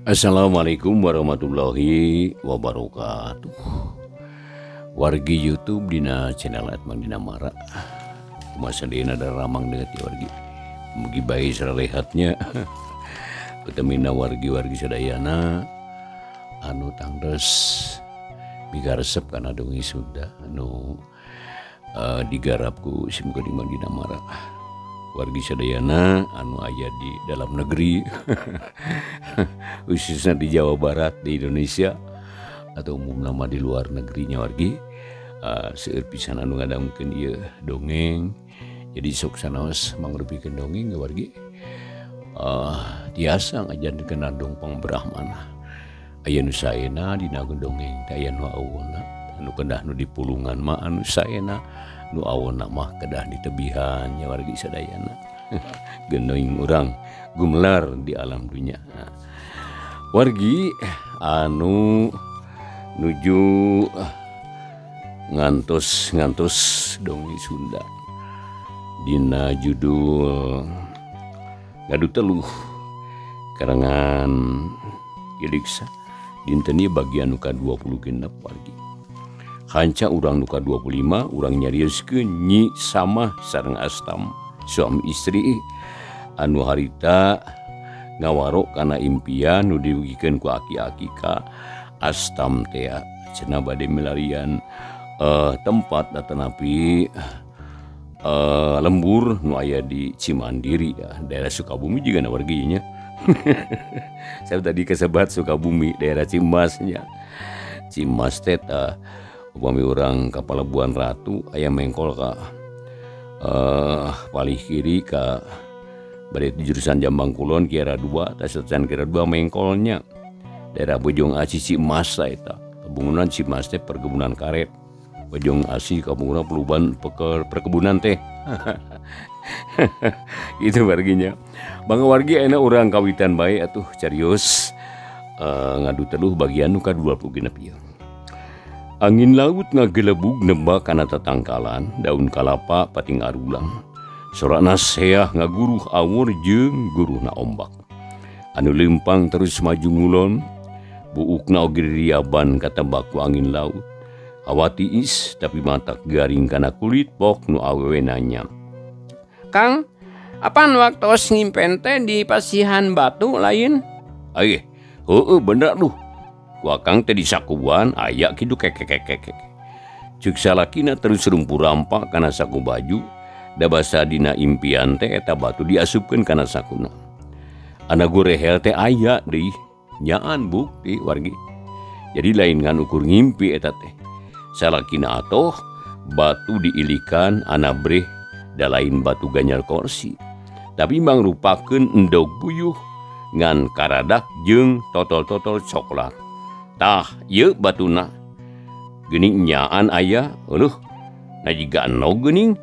Assalamualaikum warahmatullahi wabarakatuh. Wargi YouTube dina channel Atmang Dina Mara. Masa dina ada ramang dengan ti wargi. Mugi bayi saralehatnya. Utamina wargi-wargi sadayana anu tangdes migaresep kana dongi Sunda anu digarap ku Sim Kodimang Dina Mara. Wargi sadayana anu aya di dalam negeri khususnya di Jawa Barat di Indonesia atau umum nama di luar negerinya wargi seueur pisan anu ngadangkeun ieu dongeng. Jadi sok sanaos mangrupikeun dongeng ya wargi tiasa ngajankeun dongpang Brahmana aya nu saena dina dongeng teh aya nu aweuna anu kedah nu dipulungan mah anu saena nu aweuna mah kedah di tebihan ya wargi sadayana gendong urang gumelar di alam dunia. Wargi anu nuju ngantos dongi Sunda dina judul Ngadu Teluh karangan Iliksa dinten ieu bagian nu ka-26 wargi. Hanca urang nu ka-25 urang nyarioskeun Nyi Samah sareng Astam suami istri anu harita ngawaro kana impian nu diwigikeun ku aki-aki ka Astam teh cenah bade milarian tempat atanapi lembur nu aya di Cimandiri ya, daerah Sukabumi juga na warginya. Saya tadi kesebat Sukabumi daerah Cimasnya. Cimas teh upami urang ka Pelabuhan Ratu aya mengkol ka palih kiri ka bade jurusan Jambang Kulon kiara 2 tasetan kiara 2 mengkolnya daerah Bojong Asi Cimas eta bangunan Cimas teh perkebunan karet. Bojong Asi kampungna peluban perkebunan teh. Itu warginya. Bangga wargi enak urang kawitan bae atuh carios ngadu teluh bagian nu ka-26 ieu. Angin laut ngagelebug nembak kana tatangkalan daun kalapa pating arulang. Sorakna seah ngaguruh awur jeung guruhna ombak. Anu lempang terus maju ngulon, buukna oge riaban katembak ku angin laut. Hawa tiis tapi matak garing kana kulit pok nu awewe nanya. Kang, apaan waktos ngimpen teh di Pasihan Batu lain? Aye, bener lu. Ku akang teh di sakuan aya kitu kekek. Ceuk salakina terus rumpu rampak kana saku baju, da basa dina impian teh eta batu diasupkeun kana sakuna. Ana gorehel teh aya deui, nyaan bukti wargi. Jadi lain ngan ukur ngimpi eta teh. Salakina atoh batu diilikan ana breh da lain batu ganyar korsi. Tapi mangrupakeun endog puyuh ngan karadak jeung totol-totol coklat. Tah ieu batuna geuning nyaan aya eueuh najiga enog geuning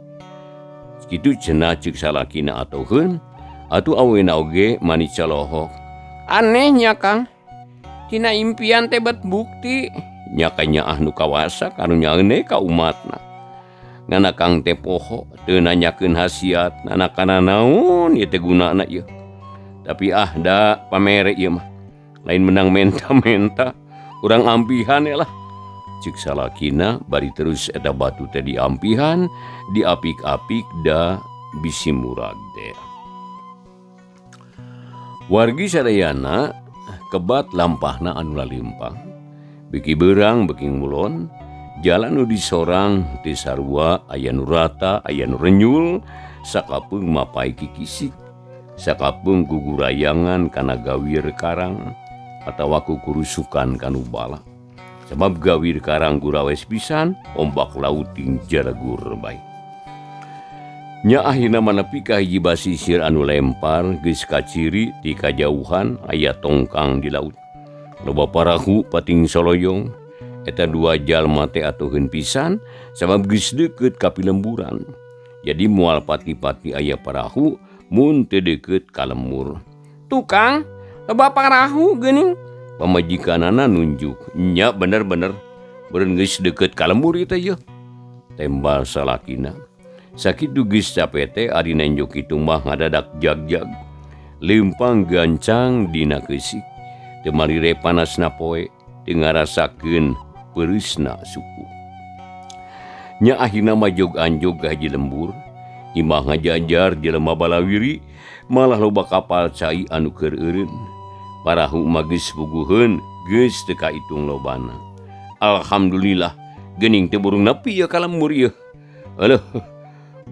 kitu cenah ceuk salakina atoheun atuh awena oge mani calohok. Anehnya Kang, tina impian teh bet bukti. Nya kanyaah nu kawasa kanu nyaeuneh ka umatna. Ngana Kang teh poho teu nanyakeun hasiat nanakana naon ieu teh gunana ieu. Tapi da pamere ieu mah. Lain menang menta-menta, urang ampihan lah. Cik salakina bari terus eta batu teh diampihan, diapik-apik da bisi murag teh. Wargi sadayana kebat lampahna anu lalimpang. Beki beurang beki ngulon, jalan nu disorang teu sarua aya nu rata, aya nu renyul, sakapeung mapai kikisik, sakapeung gugurayangan kana gawir karang atawa kukurusukan kanu bala. Sabab gawir karang gurawes pisan, ombak laut ting jaragur bae. Nya akhirna manepi ka hiji basisir anu lempar geus kaciri ti kajauhan aya tongkang di laut. Loba parahu pating soloyong, eta dua jalma teh atuheun pisan sabab geus deukeut ka pilemburan. Jadi moal pati-pati aya parahu mun teu deukeut ka lemur. Tukang, loba parahu geuning. Pamajikanana nunjuk, nya bener-bener beureun geus deukeut ka lemur ieu teh yeuh. Tembal salakina. Sakitu geus capek teh ari nenjok kitu mah ngadadak jag-jag. Lempang gancang dina keusik. teu marire panasna poe teu ngarasakeun peureusna suku. Nya akhirna majog anjog ka haji lembur, imah ngajajar jelema balawiri, malah loba kapal cai anu keur eureun. Parahu mah geus puguheun, geus teu kaitung lobana. Alhamdulillah, geuning teu burung nepi ya ka lembur ieu. Aleuh,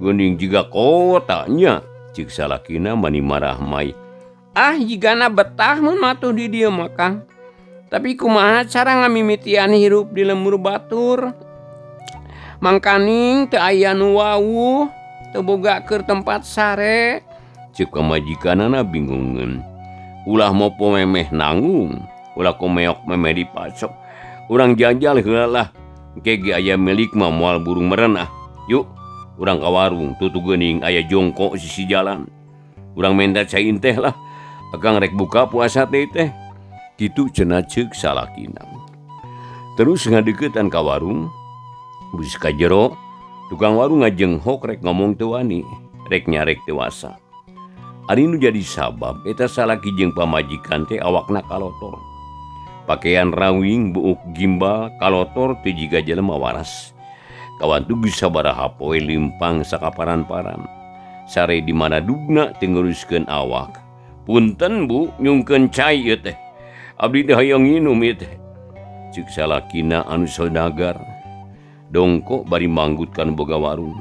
geuning jiga kotanya, cik salakina mani marah mai. Ah jigana betah mun matuh di dieu mah Kang. Tapi kumaha cara ngamimitian hirup di lembur batur? Mangkaning teu aya nu wawuh, teu boga keur tempat sare. Cek pamajikanana bingungeun. Ulah mopo memeh nanggung, ulah komeok memeh dipacok. Urang jajal heula lah. Kege aya milik mah moal burung meren ah. Yuk, urang ka warung, tutu geuning aya jongkok sisi jalan. Urang menta cai teh lah. Akang rek buka puasa teh. Kitu cenah ceuk salakina. Terus ngadeuketan ka warung, bus ka jero, tukang warung ngajenghok rek ngomong teu wani, rek nyarek teu wasa. Ari nu jadi sabab eta salaki jeung pamajikan teh awakna kalotor. Pakaian rawing buuk gimbal kalotor teu jiga jelema waras. Kawan tu geus sabaraha poe limpang sakaparan-paran. Sare di mana dugna teu nguruskeun awak. Punten Bu, nyungkeun cai ieu teh. Abdi teh hayang nginum ieu teh. Ceuk salakina anu saudagar. Dongko bari manggut ka nu boga warung.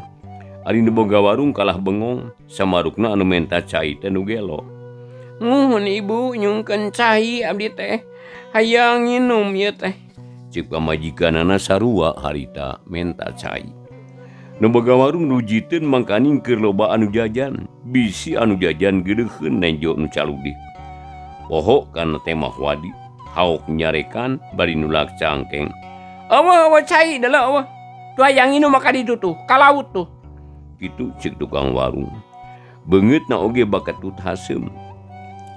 Ari nu boga warung kalah bengong, samarukna anu menta cai teh nu gelo. Nuhun Ibu nyungkeun cai abdi teh hayang nginum ieu teh. Ceuk pamajikanana sarua harita menta cai. Nu boga warung nujiteun mangkaning keur loba anu jajan, bisi anu jajan geudeheun nenjo nu caludi. Poho kana teh mah wadi, haok nyarekan bari nulak cangkeng. Eueuh cai deuleu eueuh. Tu hayang nginum maka ditu tuh, ka laut tuh. Kitu cek tukang warung. Beungeutna oge bakat tut hasem.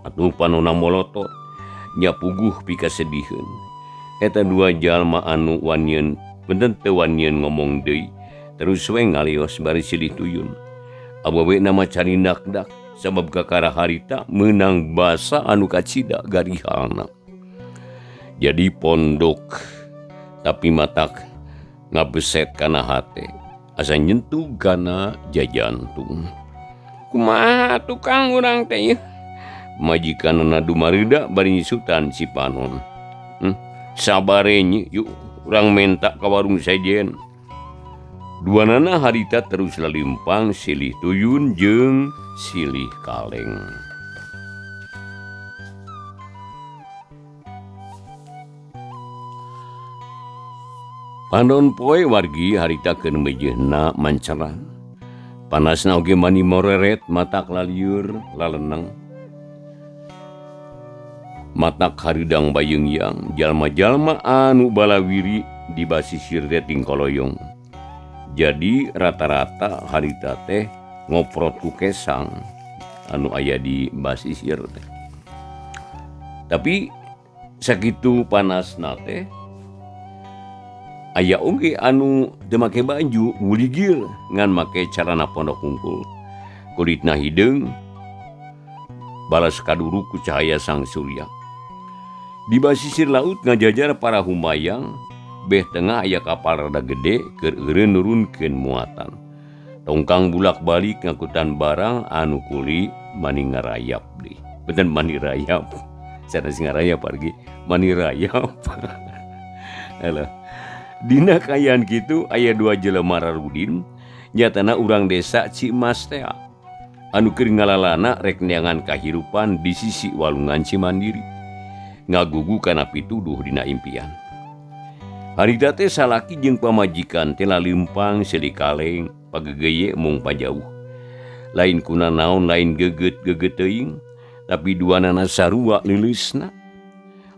Atuh panonna molotot, nya puguh pika sedihun. Eta dua jalma anu wanyeun, punten teu wanyeun ngomong deui, terus we ngalios bari silih tuyun. Awewe nama carindak-dak, sabab kakara harita meunang basa anu kacida garihalna. Jadi pondok, tapi matak ngabeset kana hate, asa nyentuh kana jajantung. Kumaha tukang urang teh ieu? Majikanana dumareuda bari nyisutan si panon. Sabare nya, yuk urang menta ka warung sajen. Duanana harita terus lalimpang silih tuyun jeung silih kaleng. Panon poe wargi harita keun mejehna manceran. Panasna oge mani moreret matak lalieur laleneng. Matak haridang bayeungyang jalma-jalma anu balawiri di basisir teh tingkoloyong. Jadi rata-rata harita teh ngoprot ku kesang anu aya di basisir teh. Tapi sakitu panasna teh aya oge anu teu make baju nguligil ngan make calana pondok hungkul. Kulitna hideung balas kaduruk ku cahaya sang surya. Di basisir laut ngajajar para humayang, beh tengah aya kapal rada gede keur eureun nurunkeun muatan. Tongkang bulak-balik ngakutan barang anu kuli mani ngarayap deui. Beten mani rayap. Sanes ngarayap argi mani rayap. Alah. Dina kayaan kitu aya dua jelema rarudin, nyatana urang desa Cimas teh. Anu keur ngalalana rek neangan kahirupan di sisi walungan Cimandiri. Ngagugu kana pituduh dina impian. Harita teh salaki jeung pamajikan teh lalimpang silih kaleng, pagegeye mung pajauh. Lain kuna naon lain geget-geget teuing, tapi duanana sarua lilisna.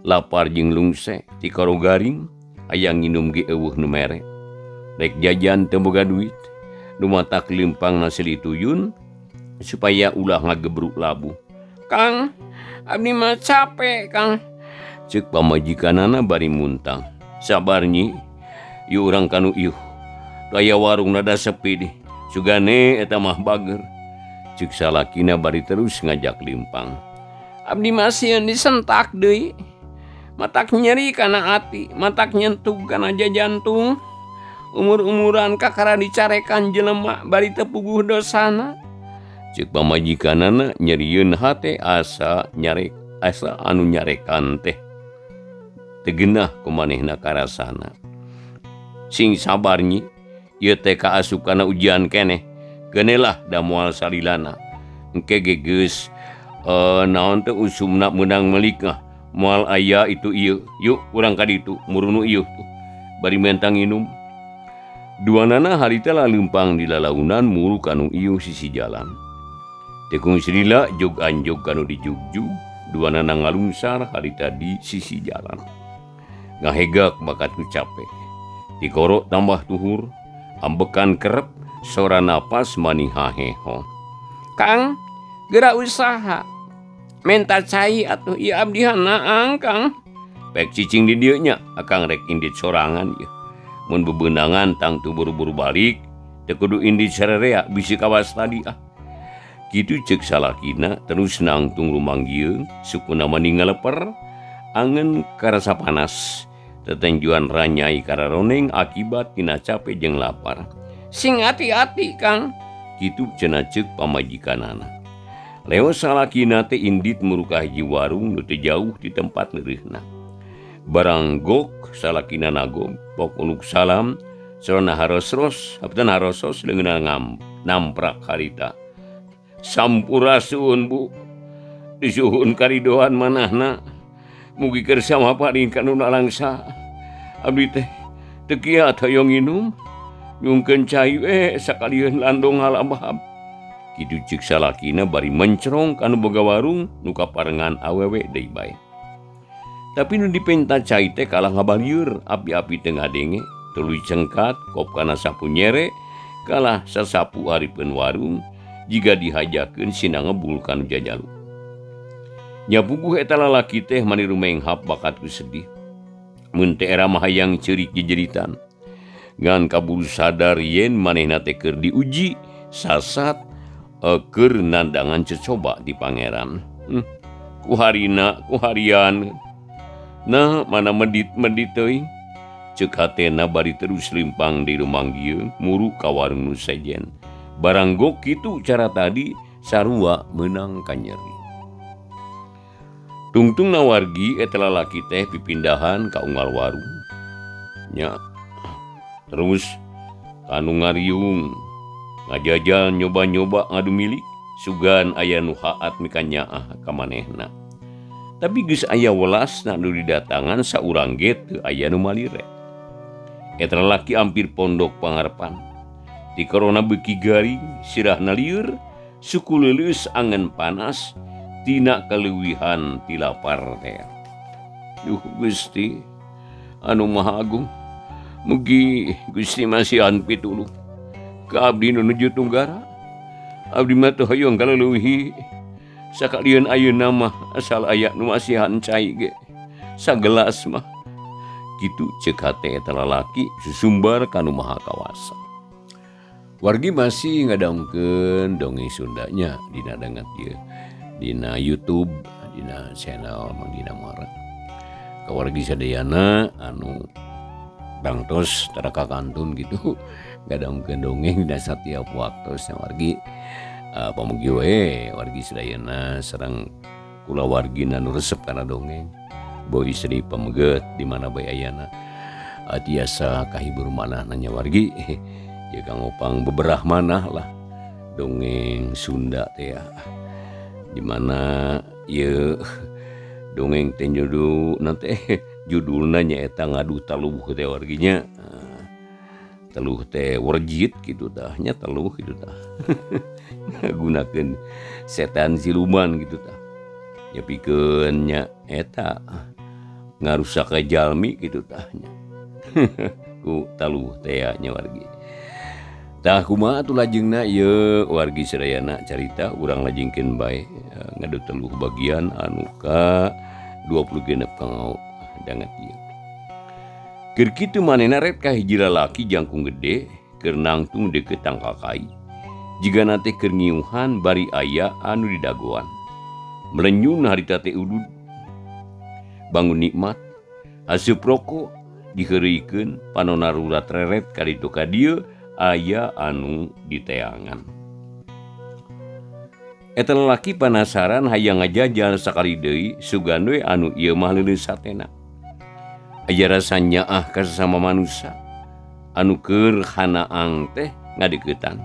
Lapar jeung lungse ti karo garing, aya nginum ge eueuh nu mere. Rek jajan teu boga duit, nu matak limpangna silih tuyun supaya ulah ngagebruk labu. Kang, abdi mah capek, Kang. Ceuk pamajikanana bari muntang. Sabar nyi, ieu urang kanu ieuh. Aya warung rada sepi deh. Sugane eta mah bager. Ceuk salakina bari terus ngajak limpang. Abdi mah sieun disentak deui. matak nyeri kana ati, matak nyentug kana jantung, umur-umuran kakara dicarekan jelema bari teu puguh dosana. Cek pamajikanana nyerieun hate asa anu nyarekan teh tegenah kumanehna karasana. Sing sabar nyi, ieu teh kaasup kana ujian keneh, genelah da moal salilana. Engke ge geus naon teh usumna meunang melikah moal aya itu ieu. Yuk urang ka ditu murunu ieu tuh. Bari mentang inum. Duanana harita laleumpang di lalaunan mulu kanu ieu sisi jalan. Tekung Srila jog anjog kanu di jugjug, duanana ngalungsar harita di sisi jalan. Ngahegak bakat nu capek. Tikoro tambah tuhur, ambekan kerep, sora napas mani haheho. Kang, geura usaha. Menta cai atuh ieu abdi hanaang, Kang. Pek cicing di dieu nya, akang rek indit sorangan ieu. Mun bebeunangan tang tu buru-buru balik, teu kudu indit sarerea bisi kawas tadi ah. Kitu cek salakina terus nangtung rumanggieu, sukuna mani ngaleper, angen karasa panas. Tetenjuan ranyai kararoneng akibat tina capek jeung lapar. Sing hati-hati, Kang. Kitu cenah ceuk pamajikanana. Leo salakina teh indit merukah hiji warung nu teu jauh di tempat neureuhna. Barang gok salakina nagom pok uluk salam sorana harosros leungeunna namprak harita. Sampurasun Bu, disuhun karidoan manahna. Mugi keur samaparing kanu nalangsa. Abdi teh teu kiat hoyong inum. Nyungkeun cai we sakalieun landong halabab. Kitu ceuk salakina bari mencrong kanu boga warung nu kaparengan awewe deui bae. Tapi nu dipenta cai teh kalah ngabalieur api-api teu ngadenge, tuluy cengkat kop kana sapu nyere kalah sasapu hareupeun warung jiga dihajakeun sina ngebul kanu jajalu. Nya puguh eta lalaki teh maniru menghap bakatku sedih. Mun teh era mahayang ceurik jejeritan. Ngan kaburu sadar yen manehna teh keur diuji sasat keur nandangan cecoba di pangeran. Ku harina, ku harian. Nah, mana medit teuing. Ceuk hatena bari terus limpang di rumanggieu muru ka warung nu sejen. Barang gok kitu cara tadi sarua meunang kanyeri. Tungtung nawargi eta lalaki teh pipindahan ka unggal warung. Nya terus kanu ngariung ngajajal nyoba-nyoba ngadu milik sugan aya nu haat mika nyaah ka manehna. Tapi geus aya welasna nu didatangan saurang ge teu aya nu malire. Eta lalaki ampir pondok pangarepan. Di korona beuki garing sirahna lieur suku leuleus angen panas tina keleuwihan ti lapar teh. Duh Gusti anu Maha Agung, mugi Gusti masihan pitulung ka abdi nu nuju tunggara. Abdi mah teu hoyong kaleuwih sakalian ayeuna mah asal aya nu masihan cai ge sagelas mah. Kitu ceuk hate eta lalaki susumbar kanu Maha Kawasa. Wargi masih ngadaungkeun dongeng Sundanya dina dangat ieu dina YouTube, dina channel Mang Dina Muara. Kawargi sadayana anu bangtos tara kakantun gitu ngadaungkeun dongeng dina satiap waktu wargi pamugi we wargi sadayana sareng kula wargina nu resep kana dongeng. Boy Sri pameget di mana bae ayana. Tiasa kahibur manahna nya wargi. Ya Kang Opang beberah manah lah dongeng Sunda teh ya. Di mana ieu dongeng teh judulna nyaeta Ngadu Taluh teh warginya. Teluh teh werjit gitu tah, nya teluh gitu tah. Gunakeun setan siluman gitu tah. Nyepikeun nya eta ngarusak jalmi gitu tah nya. Ku taluh teh nya wargi. Tah kumaha atuh lajengna ieu wargi sadayana carita urang lajengkeun bae ngadu teluh bagian anu ka 20 genep kangau dangat ieu. Keur kitu manehna ret ka hiji lalaki jangkung gede keur nangtung deukeut tangkal kai. Jigana teh keur ngiuhan bari aya anu di dagoan. Melenyun harita teh udud. Bangun nikmat Asup rokok diheureukeun panonarurat reret kaditu ka dieu aya anu diteangan. Eta lalaki penasaran hayang ngajajal sakali deui sugan we anu ieu mah leuleus satena. Aya rasa nyaah ka sesama manusia anu keur hanaang teh ngadeuketan.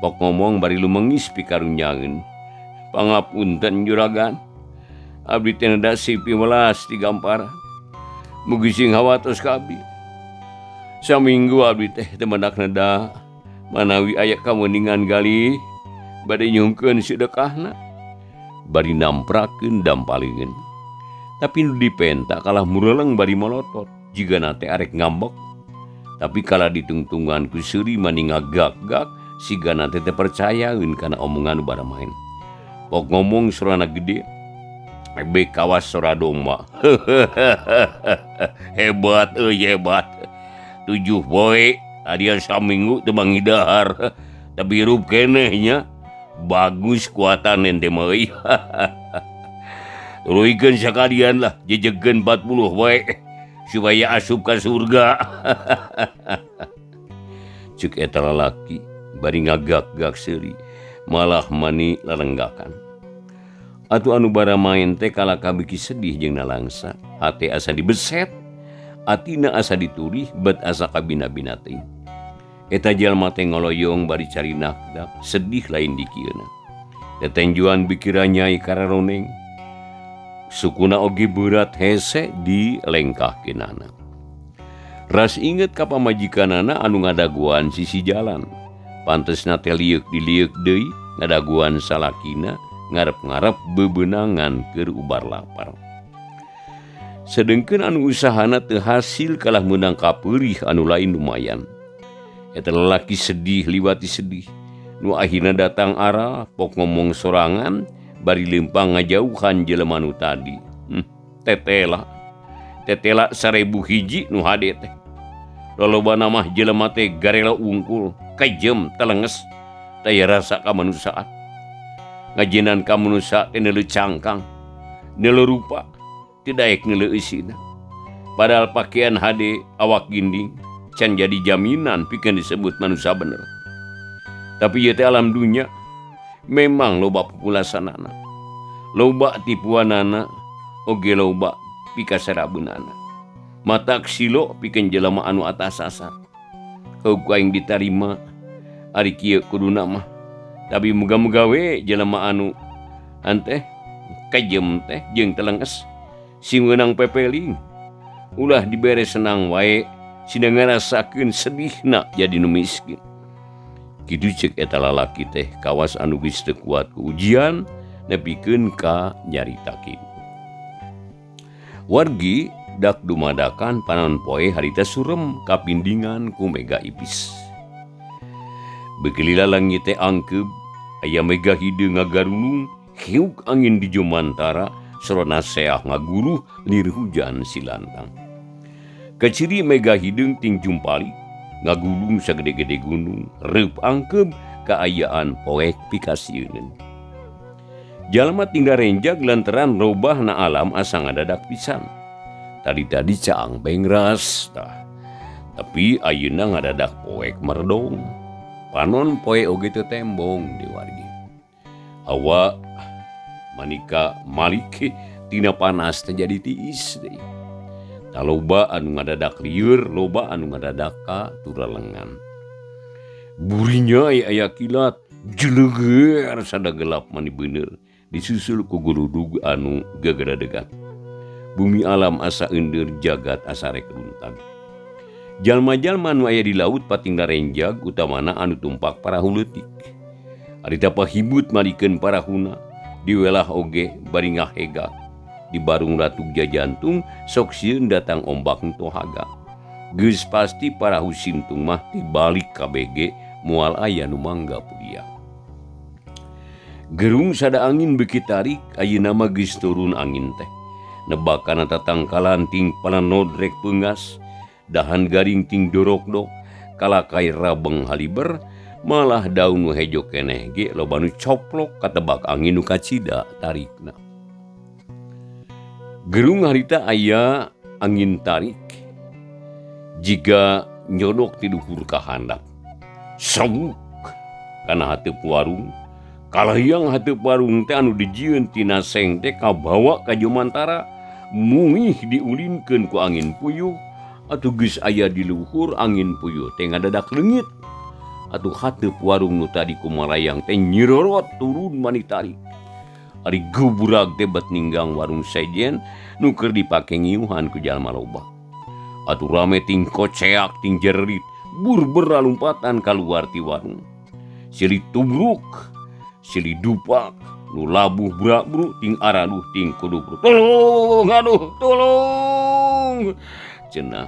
Pok ngomong bari lumengis pikarunyangeun. Pangapunten juragan. Abdi teh neda sipi welas digampar. Mugi sing hawatos ka abdi. Saminggu abdi teh teu mendak neda manawi aya kaweningan galih bade nyungkeun sedekahna. Bari namprakeun dampalingeun. Tapi nu dipenta kalah mureleng bari molotot jigana teh arek ngambek. Tapi kala ditungtungan ku seuri mani ngagak-gak sigana teh percayaeun kana omongan baramain. Pok ngomong surana gede. Ebe kawas sora domba. Hebat hebat. 7 poe adian saminggu teu mangidahar. Tapi hirup kenehnya bagus kuatan ente meuy. Tuluikeun sakalian lah jejegeun 40 poe supaya asup ka surga. Ceuk eta lalaki bari ngagak-gak seuri malah mani lalenggakan. Atuh anu baramain teh kala kabiki sedih jeung nalangsa, hate asa dibeset, atina asa diturih, bet asa kabina-bina teuing. Eta jalma teh ngoloyong bari cari nakdak, sedih lain dikieuna. Tetenjuan bikira Nyai Kararoneng, sukuna oge berat hese dilengkahkeunana. Ras inget ka pamajikanana anu ngadaguan sisi jalan, pantesna teh liuk diliuk deui ngadaguan salakina, ngarep-ngarep bebenangan keur ubar lapar. Sedengkeun anu usahana teu hasil kalah meunang kapeurih anu lain lumayan. Eta lalaki sedih liwati sedih. Nu akhirna datang arah pok ngomong sorangan bari lempang ngajauhan jelema nu tadi. Tetela 1000 hiji nu hade teh. Lolobana mah jelema teh garela ungkul, kajem telenges, taya rasa kamanusaat. Ngajenan ka manusia teh neuleuh cangkang, neuleuh rupa, teu daek neuleuh eusina. Padahal pakaian hade awak ginding can jadi jaminan pikeun disebut manusia bener. Tapi ieu teh alam dunya memang loba populasanana. Loba tipuanana oge loba pikasarabeunana. Matak silo pikeun jelema anu atas asar. Heug aing ditarima ari kieu kuduna mah. Tapi muga-muga we jelema anu anteh kajem teh jeung telenges sing meunang pepeling ulah dibere senang wae sina ngarasakeun sedihna jadi nu miskin. Kitu ceuk eta lalaki teh kawas anu geus teu kuat ku ujian nepikeun ka nyarita kitu. Wargi dak dumadakan panon poe harita surem kapindingan ku mega ipis. Begelila langit teh angkeb, aya mega hideung ngagarunung, hiuk angin di jumantara, sorona seah ngaguruh lir hujan silantang. Kaciri mega hideung ting jumpali, ngagulung sagede-gede gunung, reup angkeb kaayaan poek pikasieun. Jalma tinggal renjak lantaran robahna alam asa ngadadak pisan. Tadi-tadi caang bengras tah. Tapi ayeuna ngadadak poek merdong. Panon poe oge teu tembong di wargi. Awa manika malik tina panas teh jadi tiis deui. Taloba anu ngadadak lieur, loba anu ngadadak ka turalengan. Burinya aya kilat, jeleger sada gelap mani bener, disusul ku guludug anu gegaradegan. Bumi alam asa eundeur jagat asa rek runtag. Jalma-jalma anu aya di laut patingna renjag utamana anu tumpak parahu leutik. Arita pahibut malikeun parahuna, diwelah oge bari ngahega. Di barung ratug jajantung sok sieun datang ombak nu tohaga. Geus pasti parahu sintung mah tibalik KBG moal aya nu mangga pudia. Gerung sada angin beuki tarik ayeuna mah geus turun angin teh. Nebakana tatangkalan ting palanodrek peungas. Dahan garing ting dorok-dok, kalakai rabeng haliber, malah daun nu hejo keneh ge loba nu coplok katebak angin nu kacida tarikna. Gerung harita aya angin tarik jika nyodok ti luhur ka handap. Sabuk kana hateup warung, kalayang hateup warung teh anu dijieun tina seng teh kabawa ka Jomantara, mungih diulinkeun ku angin puyuh, atuh geus aya di luhur angin puyuh teh ngadadak leungit. Atuh hateup warung nu tadi kumalayang teh nyirorot turun mani tarik. Ari guburag teh bet ninggang warung sejen nu keur dipake ngiuhan ku jalma loba. Atuh rame ting koceak ting jerit burber lalumpatan kaluar ti warung. Silih tubruk, silih dupak, nu labuh brak-bruk ting araduh ting kudubruk. Tolong, aduh, tolong. Cenah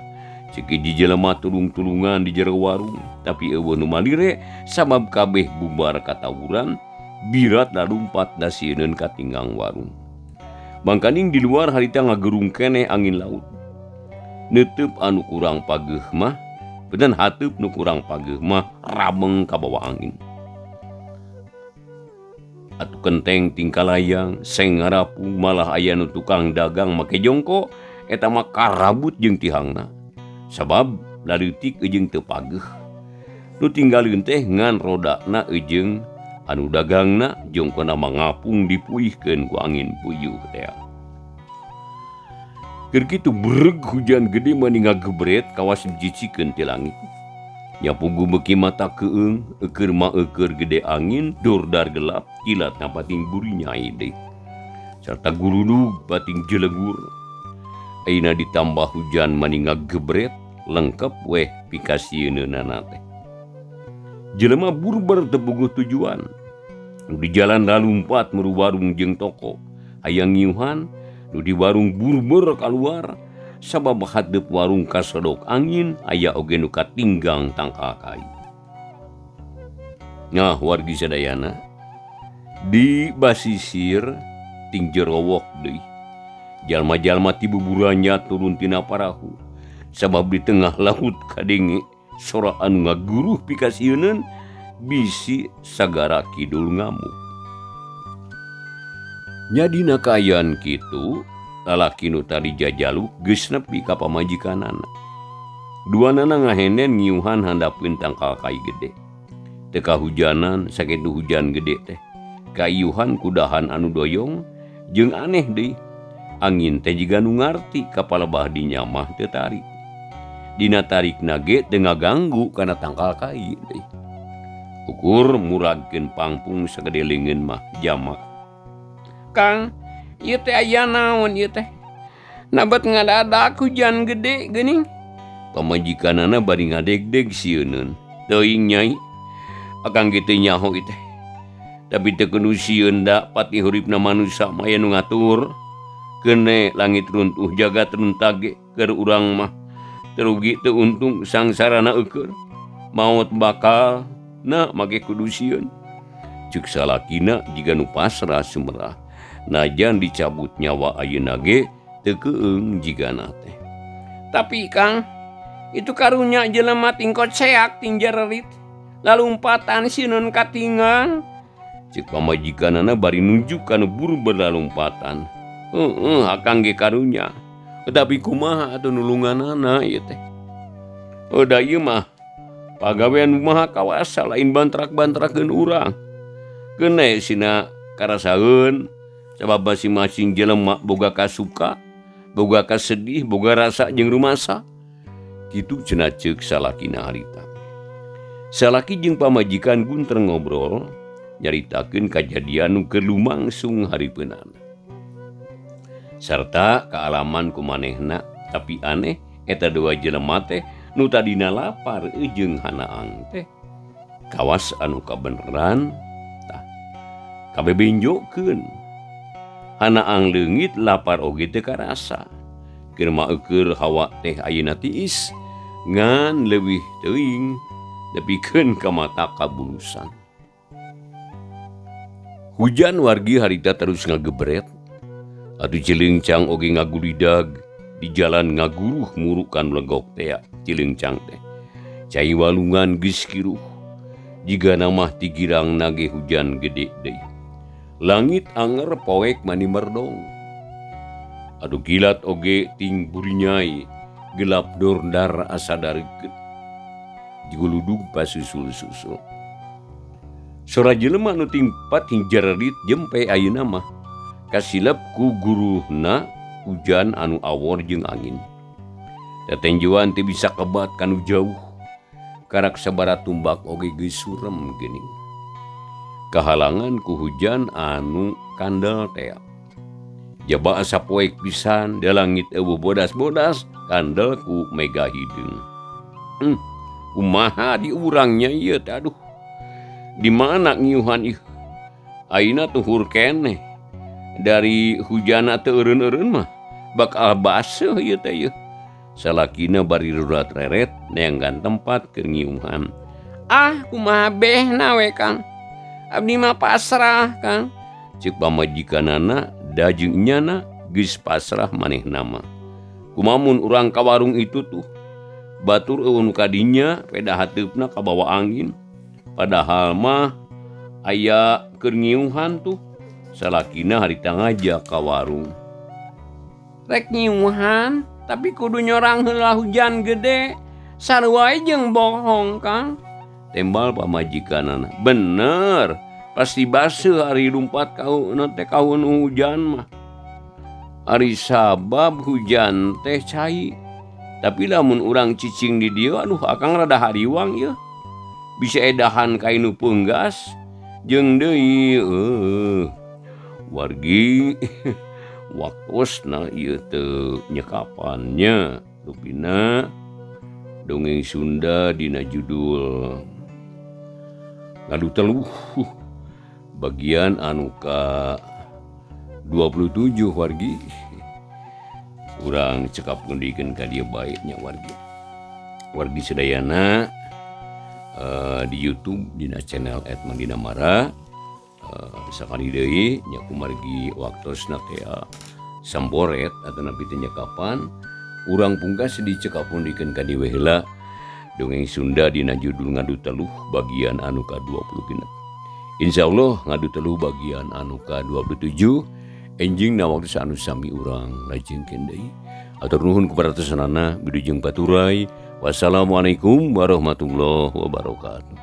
cek hiji jelema tulung-tulungan di jero warung, tapi eueuh nu malire sabab kabeh bubar katawuran, birat lalumpat da sieun ka tinggang warung. Mangkaning di luar harita ngagerung keneh angin laut. Neuteub anu kurang pageuh mah, bedan hateup nu kurang pageuh mah rameng ka bawah angin. Atuh kenteng tingkalayang seng ngarapu malah aya nu tukang dagang make jongko eta mah karabut jeung tihangna. Sabab laleutik ejeung teu pageuh. Nu tinggalieun teh ngan rodana ejeung anu dagangna jongkona mangapung dipuihkeun ku angin puyuh teh. Keur kitu bereg hujan gede mani ngagebret kawas dijicikeun ti langit. Nya pugu beuki mata keung, eukeur mah eukeur gede angin, dordar gelap, kilatna pating buri nyai deui. Sarta gurudug pating jelegur. Ayeuna ditambah hujan mani ngagebret, lengkep weh pikasieunana teh. Jelema burber teu bogoh tujuan. Nu di jalan lalumpat meureun warung jeung toko, hayang ngiuhan, nu di warung burber kaluar, sabab hadeup warung kasodok angin, aya oge nu katinggang tangkal kai. Nah, wargi sadayana, di basisir ting jerowok deui. Jalma-jalma ti buburanya turun tina parahu, sabab di tengah laut kadenge sora anu ngaguruh pikasieun bisi sagara kidul ngamuk. Nya dina kaayaan kitu, lalaki nu tadi jajaluk geus nepi ka pamajikanana. Duanana ngahenen ngiuhan handapkeun tangkal kai gede. Teu kahujanan sakitu hujan gede teh. Kaiuhan kudahan anu doyong jeung aneh deui. Angin teh jiga nu ngarti kapalebah dinya mah teu tarik. Dina tarikna ge teu ngaganggu kana tangkal kai deui. Ukur muragkeun pangpung sagede leungeun mah jama. Kang, ieu teh aya naon ieu teh? Nabat ngadadak hujan gede geuning. Pamajikanana bari ngadegdeg sieun. Teuing nyai, akang ge teu nyaho ieu teh. Tapi teu kudu sieun da pati uripna manusia mah aya nu ngatur. Keune langit runtuh jagat runtak ge keur urang mah terugi teu untung sangsarana eukeur. Maot bakal na make kudu sieun. Ceuk salakina jiga nu pasrah sumerah. Najan dicabut nyawa ayeuna ge teu keung jigana teh. Tapi Kang, itu karunya jelema tingkot seak ting jererit. Lalumpatan sieun katinggang. Ceuk pamajikanana bari nunjuk kana buru berlalumpatan. Akang ge karunya. Tapi kumaha atuh nulunganana ieu teh? Da ieu mah pagawean kumaha kawasa lain bantrak-bantrakeun urang. Keune sina karasaeun sabab masing-masing jelema boga kasuka, boga kasedih, boga rasa jeung rumasa. Kitu cenah ceuk salakina harita. Salaki jeung pamajikan gunter ngobrol nyaritakeun kajadian nu keur lumangsung haripeunana. Sarta kaalaman kumanehna, tapi aneh eta dua jelema teh nu tadina lapar jeung hanaang teh kawas anu kabeneran tah kabebenjokeun. Hanaang leungit lapar oge teu karasa. Keur maeukeur hawa teh ayeuna tiis ngan leuwih teuing nepikeun ka mata kabulusan. Hujan wargi harita terus ngagebret. Atuh Cileungcang oge ngagulidag di jalan ngaguruh murukan legok teh Cileungcang teh. Cai walungan geus kiruh. Jiga namah ti girang nage hujan gede deui. Langit anger poek mani merdong. Adu kilat oge ting burinyai gelap dordar asa darikeun jiguludug pasusul-susul. Sora jelema nu timpat hing jarerit jempe ayeuna mah kasilep ku guruhna hujan anu awor jeung angin. Tetenjuan teu bisa kebat kanu jauh, karak sabaraha tumbak oge geus surem geuning. Kahalangan ku hujan anu kandel tea. Jaba asa poek pisan da langit eueuh bodas-bodas kandel ku mega hideung. Kumaha di urangnya ieu teh aduh. Di mana ngiuhan ieu? Ayeuna tuhur keneh. Dari hujana teu eureun-eureun mah bakal baseuh ieu teh ieu. Salakina bari rurat reret neanggan tempat keur ngiuhan. Kumaha behna we Kang. Abdi mah pasrah Kang. Ceuk pamajikanana da jeung nyana geus pasrah manehna mah. Kumamun urang ka warung itu tuh batur eueuh nu kadinya peda hateupna kabawa angin. Padahal mah aya keur ngiuhan tuh salakina harita ngajak ka warung. Rek ngiuhan tapi kudu nyorang heula hujan gede. Sarua jeung bohong Kang. Tembal pamajikanana. Bener, pasti baseuh ari lumpat kauna teh kaun hujan mah. Ari sabab hujan teh cai. Tapi lamun urang cicing di dieu aduh akang rada hariwang ieu. Bisa edahan kainu peunggas jeung deui wargi waktosna ieu teu nyekapannya rupina dongeng Sunda dina judul Ngadu Teluh bagian anu ka 27 wargi. Urang cekap ngendikeun ka dieu bae nya wargi sedayana di YouTube dina channel @mandinamara sakali deui nya kumargi waktosna teh samboret ataupun teh nyekapan urang pungkas dicekapundikeun ka dieu heula dongeng Sunda dina judul Ngadu Teluh bagian anu ka-20 Insyaallah Ngadu Teluh bagian anu ka-27 enjing na waktu anu sami urang lajengkeun deui. Atur nuhun kuparantosanana bilujeng baturai. Wassalamualaikum warahmatullahi wabarakatuh.